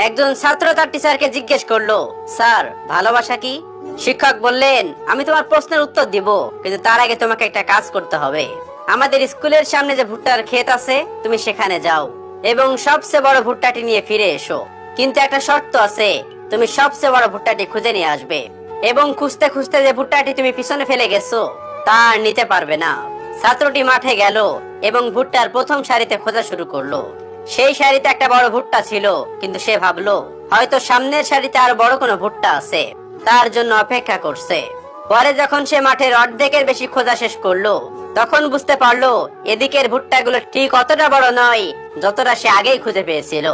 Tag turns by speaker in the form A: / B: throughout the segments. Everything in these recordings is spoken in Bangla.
A: একজন ছাত্র তার টিচারকে জিজ্ঞেস করলো, স্যার ভালোবাসা কি? শিক্ষক বললেন, আমি তোমার প্রশ্নের উত্তর দিব, কিন্তু তার আগে তোমাকে একটা কাজ করতে হবে। আমাদের স্কুলের সামনে যে ভুট্টার ক্ষেত আছে, তুমি সেখানে যাও এবং সবচেয়ে বড় ভুট্টাটি নিয়ে ফিরে এসো। কিন্তু একটা শর্ত আছে, তুমি সবচেয়ে বড় ভুট্টাটি খুঁজে নিয়ে আসবে এবং খুঁজতে খুঁজতে যে ভুট্টাটি তুমি পিছনে ফেলে গেছো তা আর নিতে পারবে না। ছাত্রটি মাঠে গেল এবং ভুট্টার প্রথম সারিতে খোঁজা শুরু করলো। সেই সারিতে একটা বড় ভুট্টা ছিল, কিন্তু সে ভাবলো হয়তো সামনের সারিতে আরো বড় কোনো ভুট্টা আছে, তার জন্য অপেক্ষা করছে। পরে যখন সে মাঠের অর্ধেকের বেশি খোঁজা শেষ করলো, তখন বুঝতে পারলো এদিকের ভুট্টাগুলো ঠিক অতটা বড় নয় যতটা সে আগেই খুঁজে পেয়েছিল।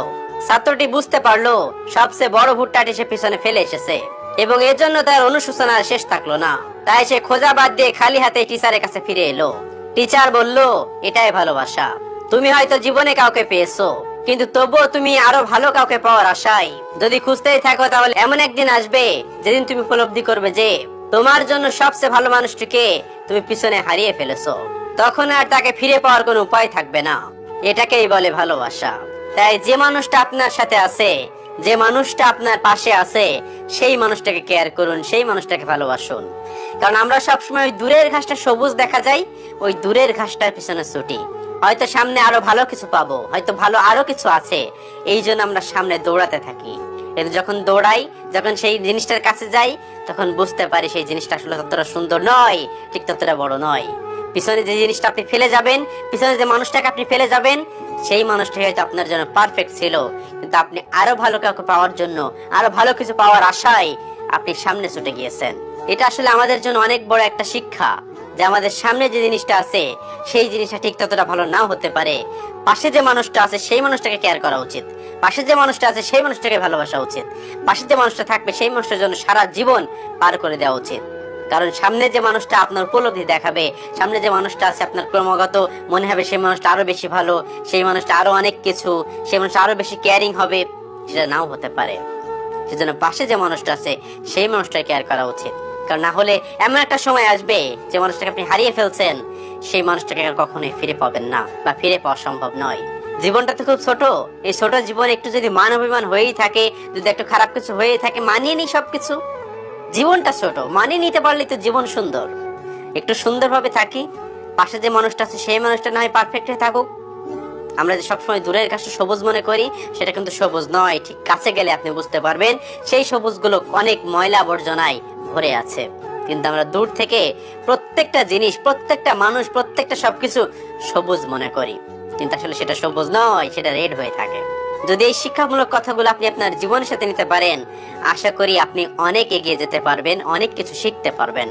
A: ছাত্রটি বুঝতে পারলো সবচেয়ে বড় ভুট্টাটি সে পিছনে ফেলে এসেছে এবং এর জন্য তার অনুশোচনার শেষ থাকলো না। তাই সে খোঁজা বাদ দিয়ে খালি হাতে টিচারের কাছে ফিরে এলো। টিচার বলল, এটাই ভালোবাসা। তুমি হয়তো জীবনে কাউকে পেয়েছো, কিন্তু তবুও তুমি আরো ভালো কাউকে পাওয়ার আশায় যদি খুঁজতেই থাকো, তাহলে এমন একদিন আসবে যেদিন তুমি উপলব্ধি করবে যে তোমার জন্য সবচেয়ে ভালো মানুষটিকে তুমি পিছনে হারিয়ে ফেলেছো। তখন আর তাকে ফিরে পাওয়ার কোনো উপায় থাকবে না। এটাকেই বলে ভালোবাসা। তাই যে মানুষটা আপনার সাথে আছে, যে মানুষটা আপনার পাশে আছে, সেই মানুষটাকে কেয়ার করুন, সেই মানুষটাকে ভালোবাসুন। কারণ আমরা সবসময় দূরের ঘাসটা সবুজ দেখা যায়, ওই দূরের ঘাসটার পিছনে ছুটি। হয়তো সামনে আরো ভালো কিছু পাবো, হয়তো ভালো আরো কিছু আছে, এই জন্য আমরা সামনে দৌড়াতে থাকি। কিন্তু যখন দৌড়াই, যখন সেই জিনিসটার কাছে যাই, তখন বুঝতে পারি সেই জিনিসটা আসলে ততটা সুন্দর নয়, ঠিক ততটা বড় নয়। পিছনে যে জিনিসটা আপনি ফেলে যাবেন, পিছনে যে মানুষটাকে আপনি ফেলে যাবেন, সেই মানুষটা হয়তো আপনার জন্য পারফেক্ট ছিল, কিন্তু আপনি আরো ভালো কাউকে পাওয়ার জন্য, আরো ভালো কিছু পাওয়ার আশায় আপনি সামনে ছুটে গিয়েছেন। এটা আসলে আমাদের জন্য অনেক বড় একটা শিক্ষা যে আমাদের সামনে যে জিনিসটা আছে, সেই জিনিসটা ঠিক ততটা ভালো নাও হতে পারে। পাশে যে মানুষটা আছে, সেই মানুষটাকে কেয়ার করা উচিত। পাশে যে মানুষটা আছে, সেই মানুষটাকে ভালোবাসা উচিত। পাশে যে মানুষটা থাকবে, সেই মানুষটার জন্য সারা জীবন পার করে দেওয়া উচিত। কারণ সামনে যে মানুষটা আপনার উপলব্ধি দেখাবে, সামনে যে মানুষটা আছে আপনার ক্রমাগত মনে হবে সেই মানুষটা আরো বেশি ভালো, সেই মানুষটা আরো অনেক কিছু, সেই মানুষটা আরো বেশি কেয়ারিং হবে, সেটা নাও হতে পারে। সেজন্য পাশে যে মানুষটা আছে, সেই মানুষটাকে কেয়ার করা উচিত। কারণ না হলে এমন একটা সময় আসবে যে মানুষটাকে আপনি হারিয়ে ফেলছেন, সেই মানুষটাকে আর কখনোই ফিরে পাবেন না, বা ফিরে পাওয়া সম্ভব নয়। জীবনটা তো খুব ছোট। এই ছোট জীবন একটু যদি মান অভিমান হয়েই থাকে, যদি একটু খারাপ কিছু হয়েই থাকে, মানিয়ে নি সবকিছু। জীবনটা ছোট, মানিয়ে নিতে পারলে তো জীবন সুন্দর। একটু সুন্দরভাবে থাকি। পাশে যে মানুষটা আছে, সেই মানুষটা না হয় পারফেক্ট হয়ে থাকুক। আমরা যে সবসময় দূরের ঘাসটা সবুজ মনে করি, সেটা কিন্তু সবুজ নয়। ঠিক কাছে গেলে আপনি বুঝতে পারবেন সেই সবুজগুলো অনেক ময়লা আবর্জনায় ভরে আছে। কিন্তু আমরা দূর থেকে প্রত্যেকটা জিনিস, প্রত্যেকটা মানুষ, প্রত্যেকটা সবকিছু সবুজ মনে করি, কিন্তু আসলে সেটা সবুজ নয়, সেটা রেড হয়ে থাকে। যদি এই শিক্ষামূলক কথাগুলো আপনি আপনার জীবনের সাথে নিতে পারেন, আশা করি আপনি অনেক এগিয়ে যেতে পারবেন, অনেক কিছু শিখতে পারবেন।